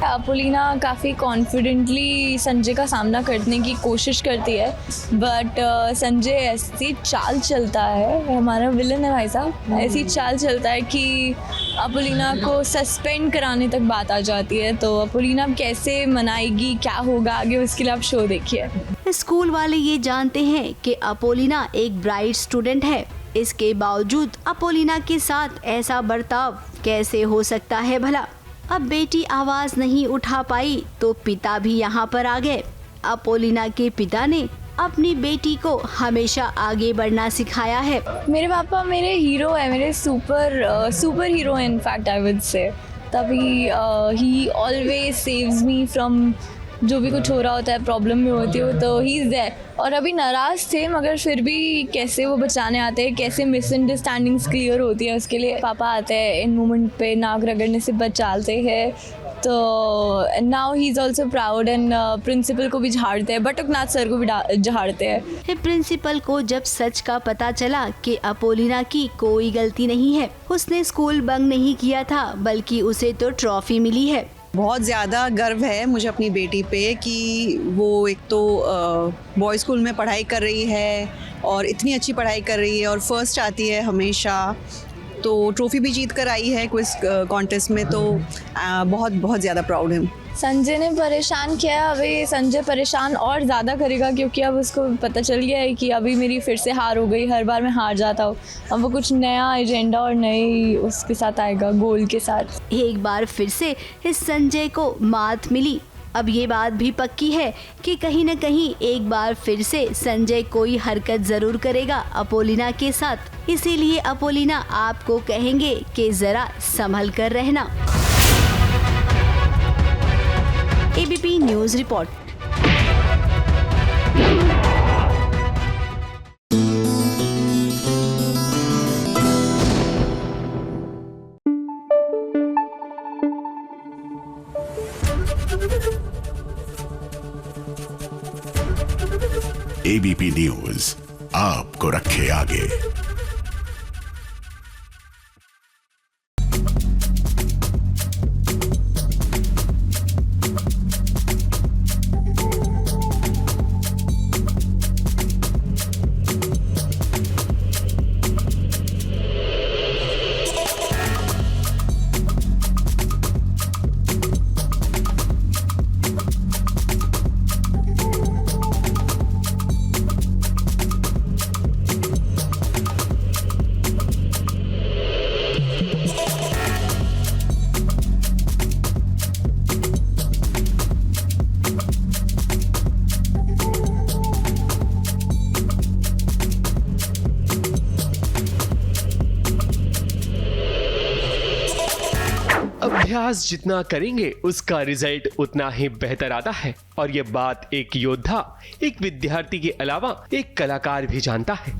अपोलिना काफ़ी कॉन्फिडेंटली संजय का सामना करने की कोशिश करती है, बट संजय ऐसी चाल चलता है, हमारा विलन है भाई साहब, ऐसी चाल चलता है कि अपोलिना को सस्पेंड कराने तक बात आ जाती है। तो अपोलिना कैसे मनाएगी, क्या होगा आगे, उसके लिए आप शो देखिए। स्कूल वाले ये जानते हैं कि अपोलिना एक ब्राइट स्टूडेंट है, इसके बावजूद अपोलिना के साथ ऐसा बर्ताव कैसे हो सकता है भला। अब बेटी आवाज नहीं उठा पाई तो पिता भी यहाँ पर आ गए। अपोलिना के पिता ने अपनी बेटी को हमेशा आगे बढ़ना सिखाया है। मेरे पापा मेरे हीरो है, मेरे सुपर हीरो हैं इनफैक्ट आई वुड से। तभी ही ऑलवेज सेव्स मी फ्रॉम जो भी कुछ हो रहा होता है, प्रॉब्लम में होती हो तो ही इज़ देयर। और अभी नाराज़ थे मगर फिर भी कैसे वो बचाने आते हैं, कैसे मिसअंडरस्टैंडिंग्स क्लियर होती है, उसके लिए पापा आते हैं, इन मोमेंट पे नाक रगड़ने से बचाते हैं। तो now he is also proud and principal को भी झाड़ते हैं, बटुकनाथ सर को भी झाड़ते हैं। प्रिंसिपल को जब सच का पता चला कि अपोलिना की कोई गलती नहीं है, उसने स्कूल बंक नहीं किया था बल्कि उसे तो ट्रॉफी मिली है। बहुत ज़्यादा गर्व है मुझे अपनी बेटी पे कि वो एक तो बॉय स्कूल में पढ़ाई कर रही है और इतनी अच्छी पढ़ाई कर रही है और फर्स्ट आती है हमेशा, तो ट्रॉफी भी जीत कर आई है क्विज कॉन्टेस्ट में, तो बहुत बहुत ज़्यादा प्राउड है। संजय ने परेशान किया, अभी संजय परेशान और ज़्यादा करेगा क्योंकि अब उसको पता चल गया है कि अभी मेरी फिर से हार हो गई, हर बार मैं हार जाता हूँ। अब वो कुछ नया एजेंडा और नई उसके साथ आएगा, गोल के साथ। एक बार फिर से इस संजय को मात मिली। अब ये बात भी पक्की है कि कहीं न कहीं एक बार फिर से संजय कोई हरकत ज़रूर करेगा अपोलिना के साथ। इसीलिए अपोलिना आपको कहेंगे कि ज़रा संभल कर रहना। ABP news report. ABP news आपको रखे आगे। अभ्यास जितना करेंगे उसका रिजल्ट उतना ही बेहतर आता है और ये बात एक योद्धा, एक विद्यार्थी के अलावा एक कलाकार भी जानता है।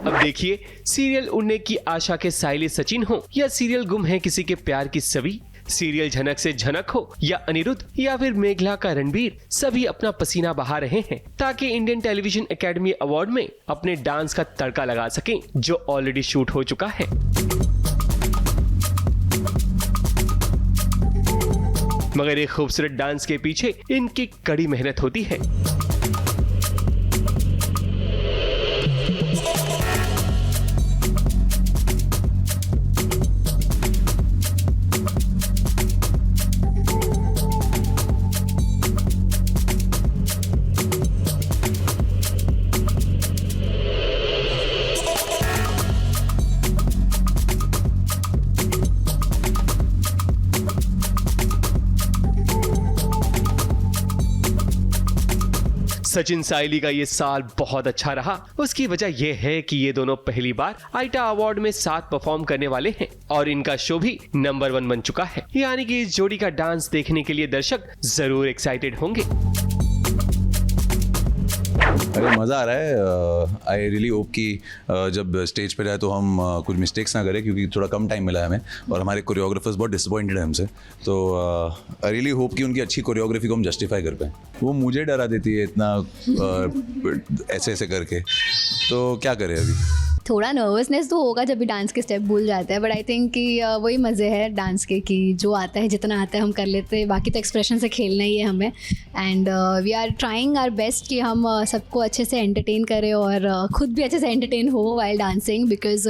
अब देखिए, सीरियल उड़ने की आशा के साइले सचिन हो या सीरियल गुम है किसी के प्यार की सभी, सीरियल झनक से झनक हो या अनिरुद्ध या फिर मेघला का रणबीर, सभी अपना पसीना बहा रहे हैं ताकि इंडियन टेलीविजन एकेडमी अवार्ड में अपने डांस का तड़का लगा सकें जो ऑलरेडी शूट हो चुका है। मगर एक खूबसूरत डांस के पीछे इनकी कड़ी मेहनत होती है। सचिन साइली का ये साल बहुत अच्छा रहा। उसकी वजह यह है कि ये दोनों पहली बार आईटा अवार्ड में साथ परफॉर्म करने वाले हैं और इनका शो भी नंबर 1 बन चुका है। यानी कि इस जोड़ी का डांस देखने के लिए दर्शक जरूर एक्साइटेड होंगे। अरे मज़ा आ रहा है। आई रियली होप कि जब स्टेज पे जाए तो हम कुछ मिस्टेक्स ना करें, क्योंकि थोड़ा कम टाइम मिला है हमें और हमारे कोरियोग्राफर्स बहुत डिसअपॉइंटेड हैं हमसे। तो आई रियली होप कि उनकी अच्छी कोरियोग्राफी को हम जस्टिफाई कर पाएँ। वो मुझे डरा देती है इतना ऐसे ऐसे करके, तो क्या करें अभी। थोड़ा नर्वसनेस तो होगा जब भी डांस के स्टेप भूल जाते हैं, बट आई थिंक कि वही मज़े है डांस के कि जो आता है जितना आता है हम कर लेते हैं, बाकी तो एक्सप्रेशन से खेलना ही है हमें। And we are trying our best कि हम सबको अच्छे से एंटरटेन करें और खुद भी अच्छे से एंटरटेन हो वाइल डांसिंग, बिकॉज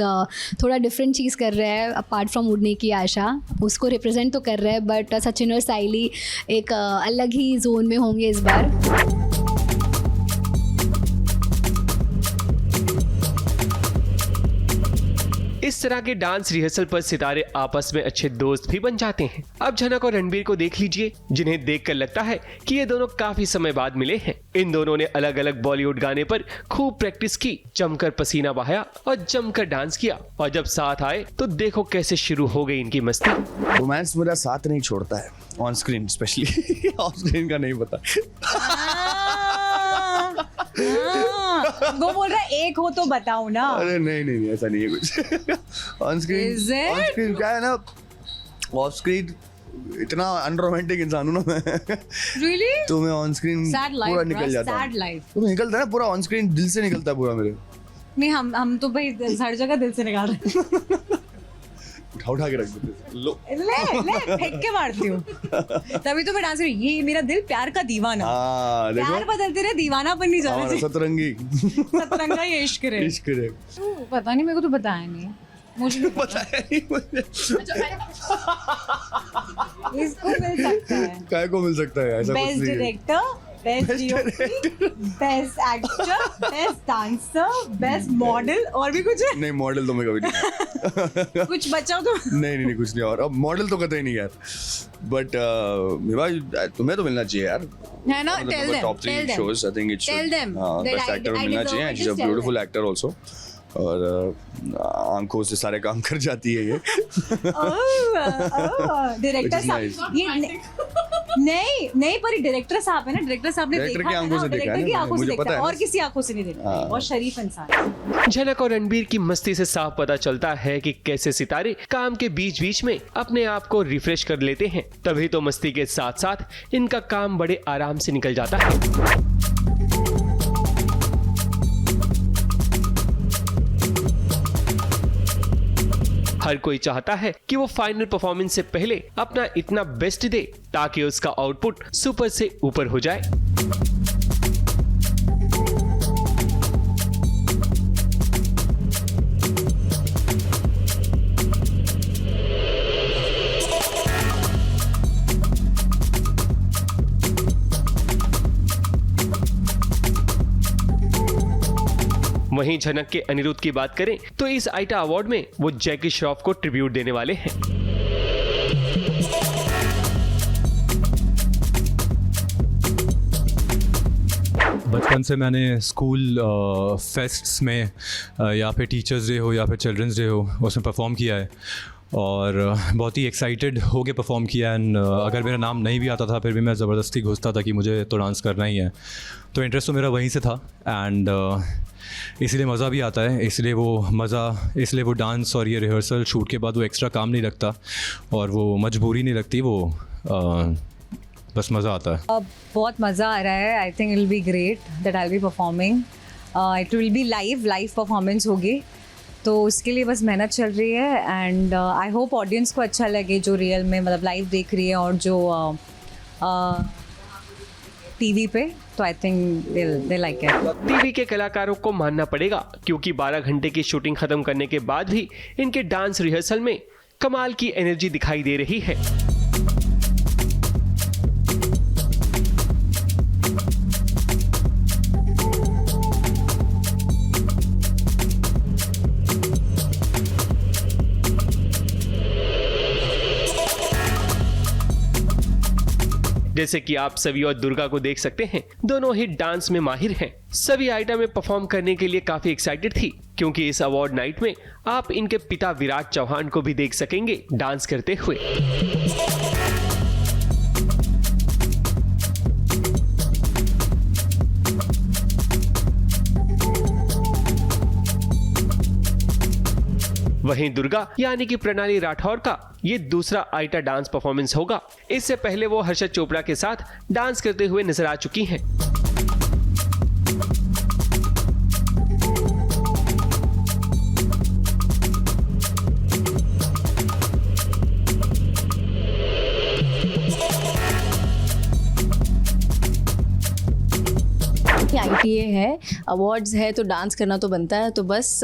थोड़ा डिफरेंट चीज़ कर रहे हैं अपार्ट फ्रॉम उड़ने की आशा, उसको रिप्रेजेंट तो कर रहे हैं, बट सचिन और साइली एक अलग ही जोन में होंगे इस बार। इस तरह के डांस रिहर्सल पर सितारे आपस में अच्छे दोस्त भी बन जाते हैं। अब झनक और रणबीर को देख लीजिए, जिन्हें देखकर लगता है कि ये दोनों काफी समय बाद मिले हैं। इन दोनों ने अलग अलग बॉलीवुड गाने पर खूब प्रैक्टिस की, जमकर पसीना बहाया और जमकर डांस किया, और जब साथ आए तो देखो कैसे शुरू हो गई इनकी मस्ती। रोमांस मेरा साथ नहीं छोड़ता है, on screen specially. Of screen का नहीं पता। वो बोल रहा है एक हो तो बताओ ना। अरे नहीं ऐसा नहीं है कुछ। ऑन स्क्रीन क्या है ना, ऑफ स्क्रीन इतना अनरोमांटिक इंसान हूँ ना मैं। Really? तो मैं ऑन स्क्रीन पूरा निकल जाता हूँ। तो निकलता है ना पूरा ऑन स्क्रीन, दिल से निकलता है पूरा मेरे। नहीं हम तो भाई हर जगह दिल से निकाल रहे हैं। उठा के रख देते, लो ले फेंक के मारती हूँ। तभी तो मैं डांस रही, ये मेरा दिल प्यार का दीवाना। प्यार बदलते रहे, दीवानापन नहीं जाना चाहिए। सतरंगा ये इश्क रे। पता नहीं, मेरे को तो बताया नहीं, मुझे बताया नहीं मुझे। इसको मिल सकता है, काय को मिल सकता है ऐसा? Best director, best DOP, best actor, best dancer, best model, और भी कुछ है? नहीं मॉडल तो मैं कभी नहीं। कुछ बचाओ तो। नहीं कुछ नहीं, और अब मॉडल तो कतई नहीं यार, बट तुम्हें तो मिलना चाहिए यार, है ना? Tell them, top 3 shows I think it should, tell them best actor मिलना चाहिए। She is a beautiful actor also, और आंखों से सारे काम कर जाती है ये। डायरेक्टर साहब ये नहीं पर डायरेक्टर साहब है ना, डायरेक्टर साहब ने देखा है ना, डायरेक्टर की आंखों से देखता है और किसी आंखों से नहीं देखता है, बहुत शरीफ इंसान है। झनक और रणबीर की मस्ती से साफ पता चलता है कि कैसे सितारे काम के बीच बीच में अपने आप को रिफ्रेश कर लेते हैं, तभी तो मस्ती के साथ साथ इनका काम बड़े आराम से निकल जाता है। हर कोई चाहता है कि वो फाइनल परफॉर्मेंस से पहले अपना इतना बेस्ट दे ताकि उसका आउटपुट सुपर से ऊपर हो जाए। वहीं झनक के अनिरुद्ध की बात करें तो इस आईटा अवार्ड में वो जैकी श्रॉफ को ट्रिब्यूट देने वाले हैं। बचपन से मैंने स्कूल फेस्ट्स में या फिर टीचर्स डे हो या फिर चिल्ड्रंस डे हो, उसमें परफॉर्म किया है और बहुत ही एक्साइटेड हो के परफॉर्म किया। एंड अगर मेरा नाम नहीं भी आता था फिर भी मैं ज़बरदस्ती घुसता था कि मुझे तो डांस करना ही है, तो इंटरेस्ट तो मेरा वहीं से था। एंड इसलिए मज़ा भी आता है, इसलिए वो डांस और ये रिहर्सल शूट के बाद वो एक्स्ट्रा काम नहीं लगता और वो मजबूरी नहीं लगती, वो बस मज़ा आता है। बहुत मज़ा आ रहा है। I think it will be great that I will be performing. It will be live performance होगी, तो उसके लिए बस मेहनत चल रही है। एंड आई होप ऑडियंस को अच्छा लगे जो रियल में मतलब लाइव देख रही है और जो टीवी पे, तो I think they like it. TV के कलाकारों को मानना पड़ेगा क्योंकि 12 घंटे की शूटिंग खत्म करने के बाद भी इनके डांस रिहर्सल में कमाल की एनर्जी दिखाई दे रही है। जैसे कि आप सभी और दुर्गा को देख सकते हैं, दोनों ही डांस में माहिर हैं। सभी आइटम में परफॉर्म करने के लिए काफी एक्साइटेड थी, क्योंकि इस अवार्ड नाइट में आप इनके पिता विराट चौहान को भी देख सकेंगे डांस करते हुए। वहीं दुर्गा यानी कि प्रणाली राठौर का ये दूसरा आइटा डांस परफॉर्मेंस होगा। इससे पहले वो हर्षद चोपड़ा के साथ डांस करते हुए नजर आ चुकी हैं। ITA है, अवार्ड्स है तो डांस करना तो बनता है, तो बस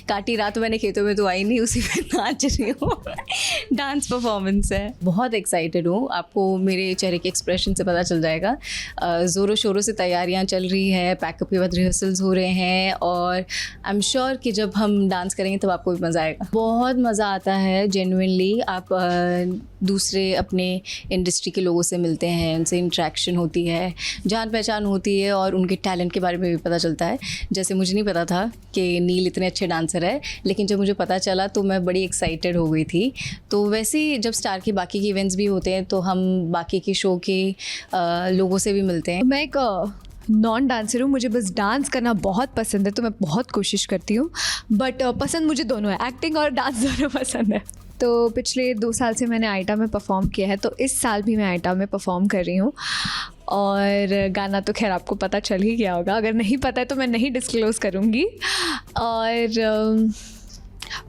काटी रात मैंने खेतों में तो आई नहीं, उसी में नाच रही हूँ। डांस परफॉर्मेंस है, बहुत एक्साइटेड हूँ, आपको मेरे चेहरे के एक्सप्रेशन से पता चल जाएगा। ज़ोरों शोरों से तैयारियाँ चल रही है, पैकअप के बाद रिहर्सल्स हो रहे हैं और आई एम श्योर कि जब हम डांस करेंगे तब आपको भी मज़ा आएगा। बहुत मज़ा आता है जेन्युइनली। आप दूसरे अपने इंडस्ट्री के लोगों से मिलते हैं, उनसे इंट्रैक्शन होती है, जान पहचान होती है और उनके टैलेंट के बारे में भी पता चलता है। जैसे मुझे नहीं पता था कि नील इतने अच्छे डांसर है, लेकिन जब मुझे पता चला तो मैं बड़ी एक्साइटेड हो गई थी। तो वैसे ही जब स्टार के बाकी के इवेंट्स भी होते हैं तो हम बाकी के शो के लोगों से भी मिलते हैं। मैं एक नॉन डांसर हूँ, मुझे बस डांस करना बहुत पसंद है, तो मैं बहुत कोशिश करती हूँ। बट पसंद मुझे दोनों है, एक्टिंग और डांस दोनों पसंद है। तो पिछले 2 साल से मैंने आइटा में परफॉर्म किया है, तो इस साल भी मैं आइटा में परफॉर्म कर रही हूँ। और गाना तो खैर आपको पता चल ही गया होगा, अगर नहीं पता है तो मैं नहीं डिस्क्लोज़ करूँगी। और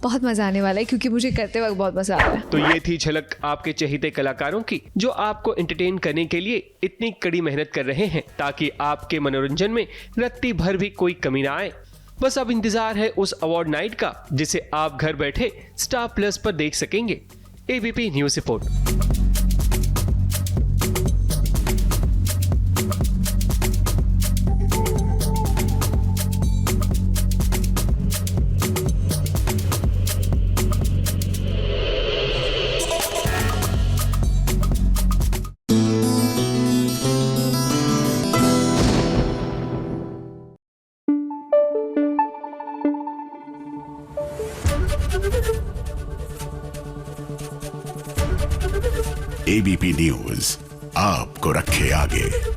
बहुत मज़ा आने वाला है क्योंकि मुझे करते वक्त बहुत मज़ा आ रहा है। तो ये थी झलक आपके चहेते कलाकारों की, जो आपको एंटरटेन करने के लिए इतनी कड़ी मेहनत कर रहे हैं ताकि आपके मनोरंजन में रत्ती भर भी कोई कमी ना आए। बस अब इंतजार है उस अवार्ड नाइट का, जिसे आप घर बैठे स्टार प्लस पर देख सकेंगे। ABP news report. ABP news आपको रखे आगे।